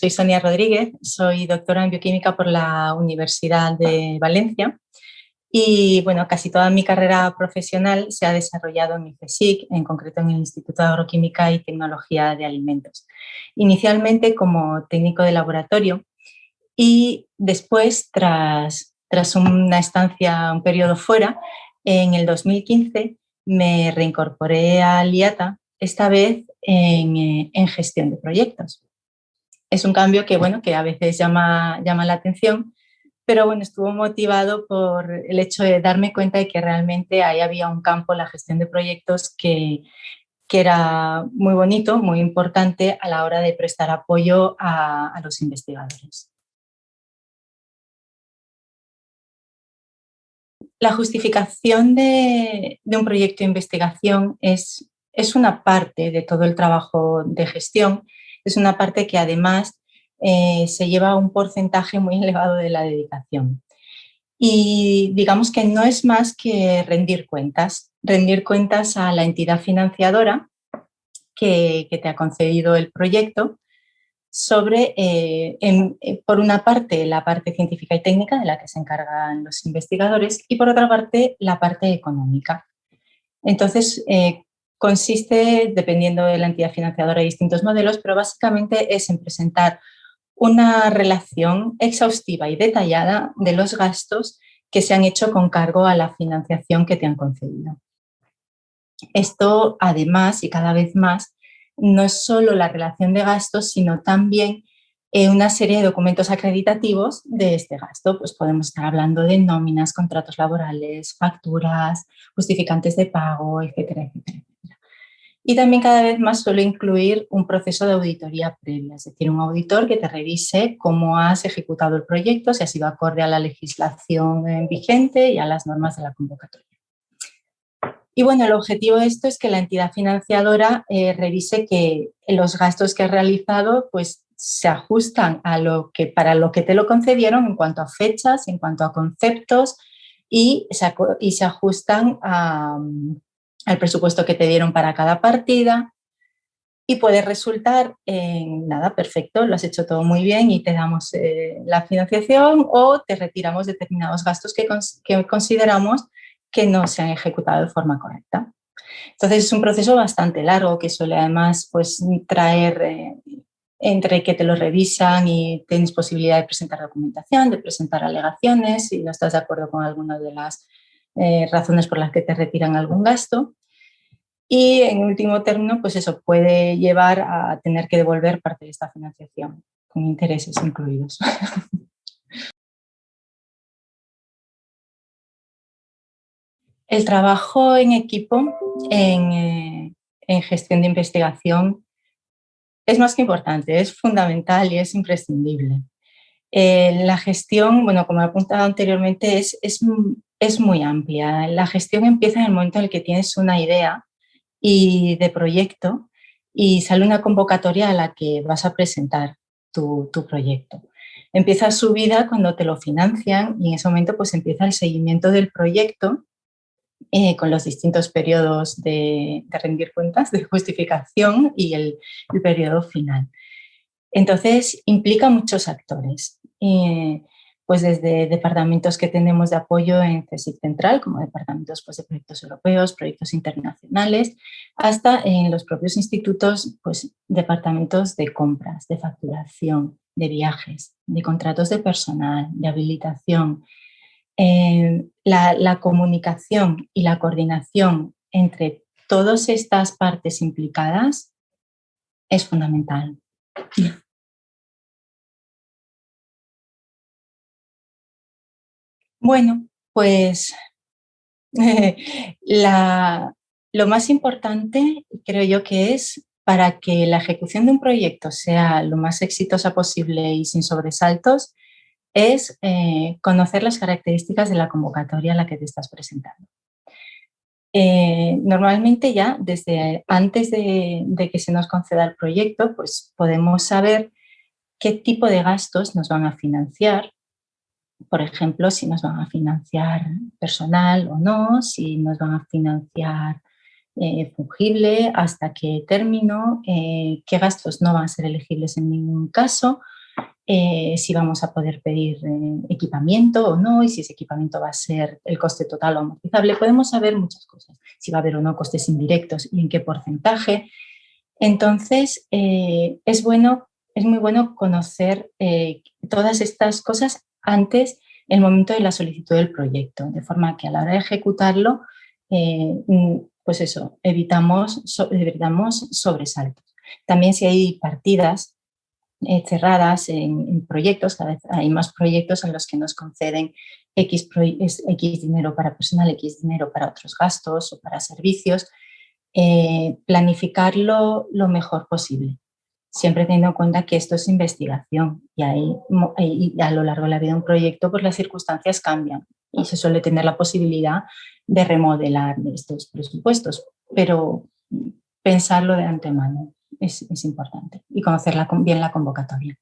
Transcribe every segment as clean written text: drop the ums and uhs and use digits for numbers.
soy Sonia Rodríguez, soy doctora en bioquímica por la Universidad de Valencia y bueno, casi toda mi carrera profesional se ha desarrollado en ICSIC, en concreto en el Instituto de Agroquímica y Tecnología de Alimentos. Inicialmente como técnico de laboratorio y después, tras una estancia, un periodo fuera, en el 2015 me reincorporé al IATA, esta vez en gestión de proyectos. Es un cambio que, bueno, que a veces llama la atención, pero bueno, estuvo motivado por el hecho de darme cuenta de que realmente ahí había un campo, la gestión de proyectos, que era muy bonito, muy importante a la hora de prestar apoyo a los investigadores. La justificación de un proyecto de investigación es una parte de todo el trabajo de gestión, es una parte que además se lleva un porcentaje muy elevado de la dedicación. Y digamos que no es más que rendir cuentas a la entidad financiadora que te ha concedido el proyecto sobre, por una parte, la parte científica y técnica de la que se encargan los investigadores y por otra parte, la parte económica. Entonces, consiste, dependiendo de la entidad financiadora, hay distintos modelos, pero básicamente es en presentar una relación exhaustiva y detallada de los gastos que se han hecho con cargo a la financiación que te han concedido. Esto, además, y cada vez más, no es solo la relación de gastos, sino también una serie de documentos acreditativos de este gasto. Pues podemos estar hablando de nóminas, contratos laborales, facturas, justificantes de pago, etcétera, etcétera. Y también cada vez más suele incluir un proceso de auditoría previa, es decir, un auditor que te revise cómo has ejecutado el proyecto, si ha sido acorde a la legislación vigente y a las normas de la convocatoria. Y bueno, el objetivo de esto es que la entidad financiadora revise que los gastos que has realizado pues, se ajustan para lo que te lo concedieron en cuanto a fechas, en cuanto a conceptos y se ajustan al presupuesto que te dieron para cada partida. Y puede resultar en nada, perfecto, lo has hecho todo muy bien y te damos la financiación o te retiramos determinados gastos que consideramos que no se han ejecutado de forma correcta. Entonces es un proceso bastante largo que suele además pues, traer entre que te lo revisan y tienes posibilidad de presentar documentación, de presentar alegaciones si no estás de acuerdo con alguna de las razones por las que te retiran algún gasto. Y en último término, pues eso puede llevar a tener que devolver parte de esta financiación, con intereses incluidos. El trabajo en equipo en gestión de investigación es más que importante, es fundamental y es imprescindible. La gestión, bueno, como he apuntado anteriormente, es muy amplia. La gestión empieza en el momento en el que tienes una idea y de proyecto y sale una convocatoria a la que vas a presentar tu proyecto. Empieza su vida cuando te lo financian y en ese momento pues empieza el seguimiento del proyecto con los distintos periodos de rendir cuentas, de justificación y el periodo final. Entonces, implica muchos actores, pues desde departamentos que tenemos de apoyo en CSIC Central, como departamentos pues, de proyectos europeos, proyectos internacionales, hasta en los propios institutos, pues departamentos de compras, de facturación, de viajes, de contratos de personal, de habilitación. La comunicación y la coordinación entre todas estas partes implicadas es fundamental. Bueno, pues lo más importante creo yo que es para que la ejecución de un proyecto sea lo más exitosa posible y sin sobresaltos, es conocer las características de la convocatoria a la que te estás presentando. Normalmente ya desde antes de que se nos conceda el proyecto, pues podemos saber qué tipo de gastos nos van a financiar. Por ejemplo, si nos van a financiar personal o no, si nos van a financiar fungible, hasta qué término, qué gastos no van a ser elegibles en ningún caso, si vamos a poder pedir equipamiento o no, y si ese equipamiento va a ser el coste total o amortizable. Podemos saber muchas cosas, si va a haber o no costes indirectos y en qué porcentaje. Entonces, es muy bueno conocer todas estas cosas antes, el momento de la solicitud del proyecto, de forma que a la hora de ejecutarlo, pues eso, evitamos sobresaltos. También si hay partidas cerradas en proyectos, cada vez hay más proyectos en los que nos conceden X dinero para personal, X dinero para otros gastos o para servicios, planificarlo lo mejor posible, siempre teniendo en cuenta que esto es investigación y a lo largo de la vida de un proyecto pues las circunstancias cambian y se suele tener la posibilidad de remodelar estos presupuestos, pero pensarlo de antemano es importante y conocer bien la convocatoria.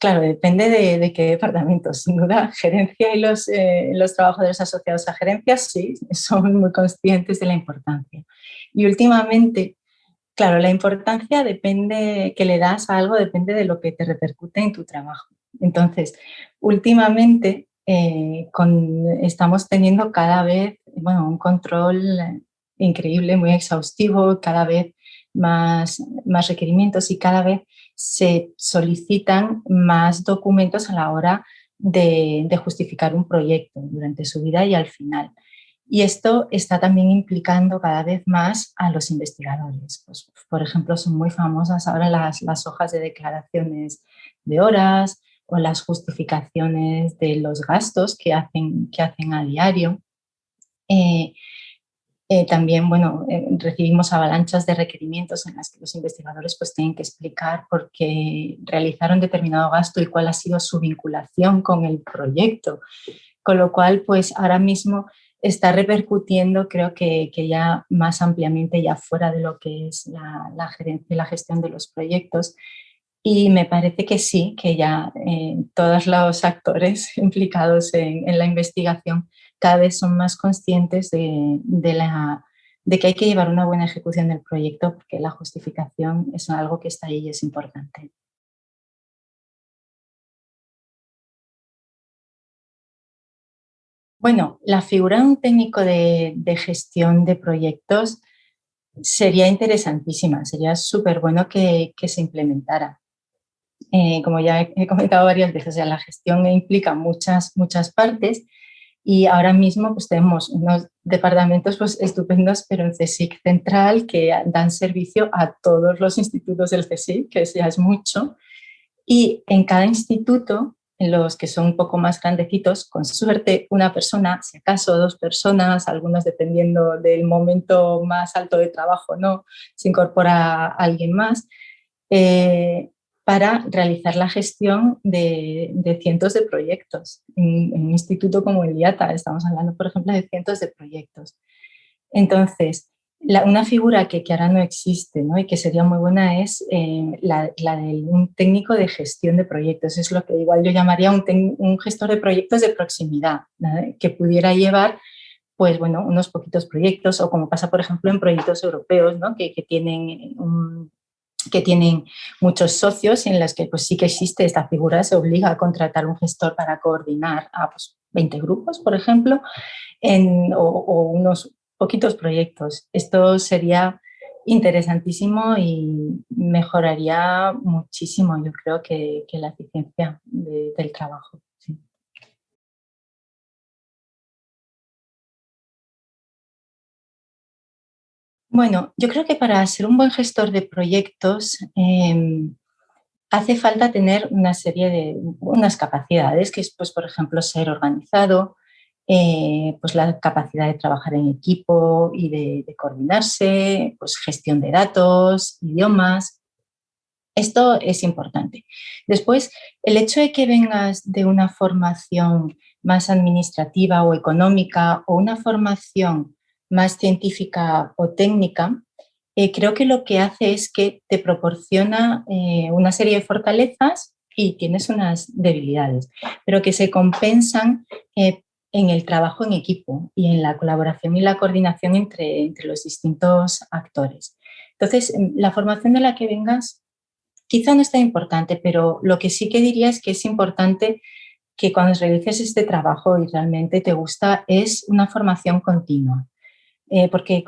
Claro, depende de qué departamento. Sin duda, gerencia y los trabajadores asociados a gerencias sí, son muy conscientes de la importancia. Y últimamente, claro, la importancia depende, que le das a algo depende de lo que te repercute en tu trabajo. Entonces, últimamente estamos teniendo cada vez un control increíble, muy exhaustivo, cada vez más requerimientos y cada vez se solicitan más documentos a la hora de justificar un proyecto durante su vida y al final. Y esto está también implicando cada vez más a los investigadores. Pues, por ejemplo, son muy famosas ahora las hojas de declaraciones de horas o las justificaciones de los gastos que hacen a diario. También, recibimos avalanchas de requerimientos en las que los investigadores pues, tienen que explicar por qué realizaron determinado gasto y cuál ha sido su vinculación con el proyecto. Con lo cual, pues ahora mismo está repercutiendo, creo que ya más ampliamente, ya fuera de lo que es la gerencia y la gestión de los proyectos. Y me parece que sí, que ya todos los actores implicados en la investigación cada vez son más conscientes de que hay que llevar una buena ejecución del proyecto porque la justificación es algo que está ahí y es importante. Bueno, la figura de un técnico de gestión de proyectos sería interesantísima, sería súper bueno que se implementara. Como ya he comentado varias veces, o sea, la gestión implica muchas partes y ahora mismo pues, tenemos unos departamentos pues, estupendos, pero en CSIC Central que dan servicio a todos los institutos del CSIC, que ya es mucho, y en cada instituto, en los que son un poco más grandecitos, con suerte una persona, si acaso dos personas, algunos dependiendo del momento más alto de trabajo, no, se incorpora alguien más, para realizar la gestión de cientos de proyectos. En un instituto como el IATA estamos hablando, por ejemplo, de cientos de proyectos. Entonces, una figura que ahora no existe, ¿no? Y que sería muy buena es la de un técnico de gestión de proyectos. Es lo que igual yo llamaría un gestor de proyectos de proximidad, ¿no? Que pudiera llevar pues, unos poquitos proyectos o como pasa, por ejemplo, en proyectos europeos, ¿no? que tienen muchos socios en los que pues, sí que existe esta figura, se obliga a contratar un gestor para coordinar a pues, 20 grupos, por ejemplo, o unos poquitos proyectos. Esto sería interesantísimo y mejoraría muchísimo, yo creo, que la eficiencia del trabajo. Sí. Bueno, yo creo que para ser un buen gestor de proyectos hace falta tener una serie de unas capacidades, que es, pues, por ejemplo, ser organizado, pues la capacidad de trabajar en equipo y de coordinarse, pues gestión de datos, idiomas. Esto es importante. Después, el hecho de que vengas de una formación más administrativa o económica o una formación más científica o técnica, creo que lo que hace es que te proporciona una serie de fortalezas y tienes unas debilidades, pero que se compensan en el trabajo en equipo y en la colaboración y la coordinación entre los distintos actores. Entonces, la formación de la que vengas quizá no es tan importante, pero lo que sí que diría es que es importante que cuando realices este trabajo y realmente te gusta, es una formación continua, porque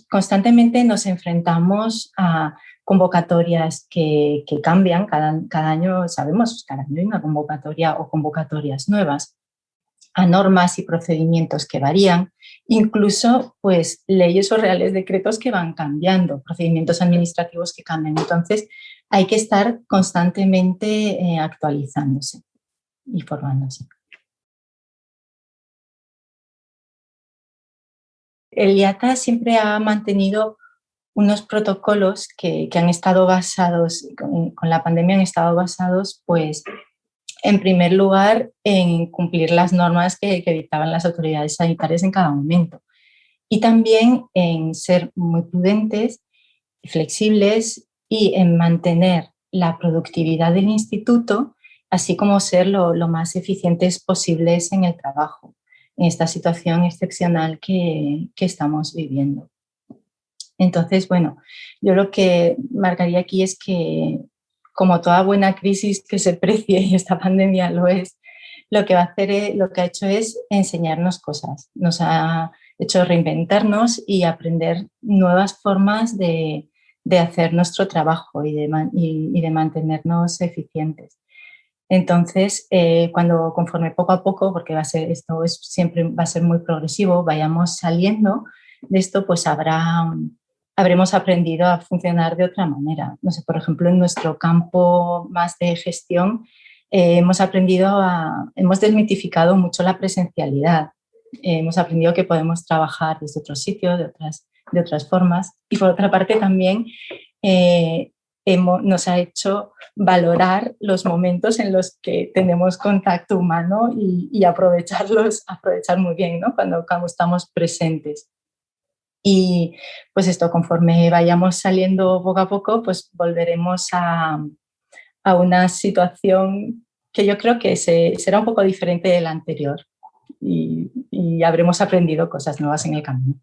constantemente nos enfrentamos a convocatorias que cambian cada año, sabemos, cada año hay una convocatoria o convocatorias nuevas, a normas y procedimientos que varían, incluso pues leyes o reales decretos que van cambiando, procedimientos administrativos que cambian. Entonces hay que estar constantemente actualizándose y formándose. El IATA siempre ha mantenido unos protocolos que han estado basados, con la pandemia han estado basados, pues, en primer lugar, en cumplir las normas que dictaban las autoridades sanitarias en cada momento y también en ser muy prudentes y flexibles y en mantener la productividad del instituto, así como ser lo más eficientes posibles en el trabajo, en esta situación excepcional que estamos viviendo. Entonces, bueno, yo lo que marcaría aquí es que, como toda buena crisis que se precie, y esta pandemia lo es, lo que va a hacer, lo que ha hecho es enseñarnos cosas. Nos ha hecho reinventarnos y aprender nuevas formas de hacer nuestro trabajo y de mantenernos eficientes. Entonces, conforme poco a poco, porque esto siempre va a ser muy progresivo, vayamos saliendo de esto, pues habremos aprendido a funcionar de otra manera. No sé, por ejemplo, en nuestro campo más de gestión, hemos desmitificado mucho la presencialidad. Hemos aprendido que podemos trabajar desde otro sitio, de otras formas. Y por otra parte también nos ha hecho valorar los momentos en los que tenemos contacto humano y aprovechar muy bien, ¿no? cuando estamos presentes. Y pues esto, conforme vayamos saliendo poco a poco, pues volveremos a una situación que yo creo que será un poco diferente de la anterior y habremos aprendido cosas nuevas en el camino.